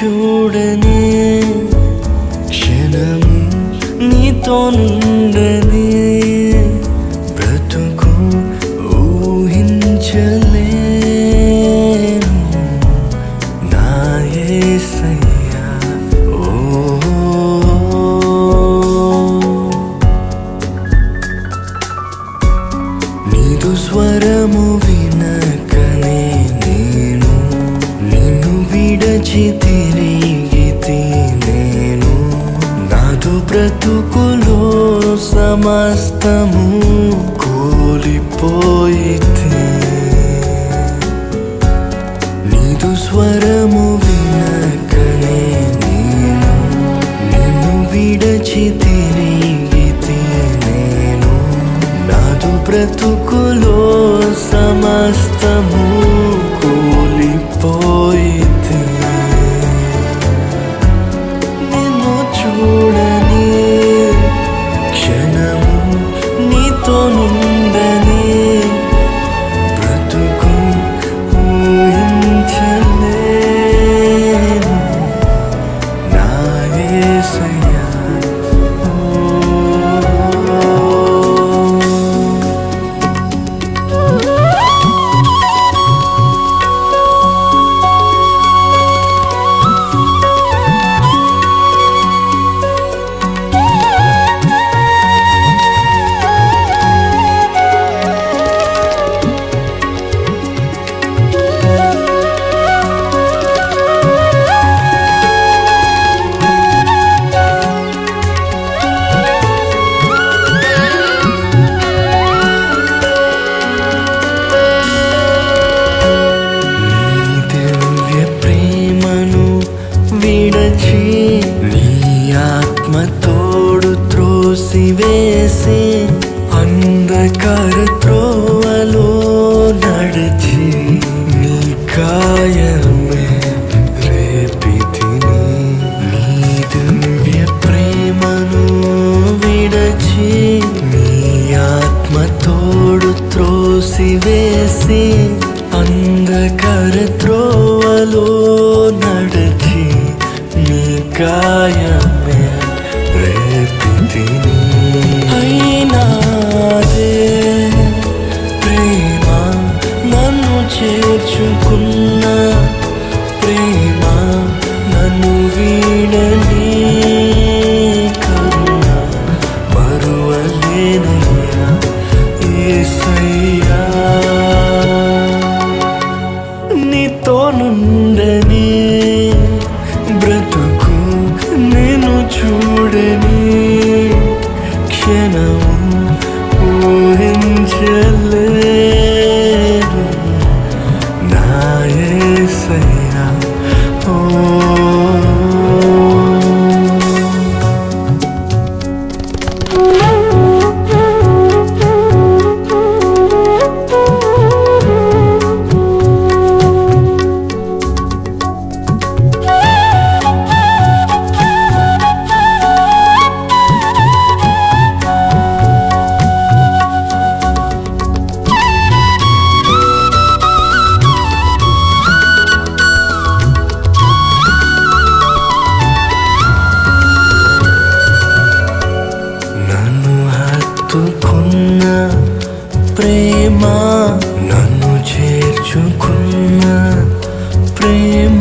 చూడని క్షణము నీతో నుండని బ్రతుకు ఊహించలేను నా యేసయ్యా. నీదు స్వరము వినకనే నేను నిన్ను విడచి తిరిగితి నేను. నాదు బ్రతుకులో సమస్తము కూలిపోయితే నీదు స్వరము వినకనే నేను నిన్ను విడచి తిరిగితి నేను. నాదు బ్రతుకులో సమస్తము కూలిపోయితే నిన్ను చూడని క్షణము నీతో నుండని బ్రతుకు ఊహించలేను నా యేసయ్యా. విడచి నీ ఆత్మ తోడు త్రోసివేసి అంధకార త్రోవలో నడిచి నీ కాయమే రేపితిని. నీ దివ్య ప్రేమను విడచి నీ ఆత్మ తోడు త్రోసివేసి అంధకార త్రోవలో నడిచి నీ కాయమే రేపితిని. అయినాదే ప్రేమ నన్ను చేర్చుకున్న ప్రేమ నన్ను వీడని కరుణ మరువలేనయ్యా యేసయ్యా. నీతో నుండని బ్రతుకు నేను చూడని క్షణము ఊహించలేను నా యేసయ్యా. హత్తుకున్న ప్రేమ నన్ను చేర్చుకున్న ప్రేమ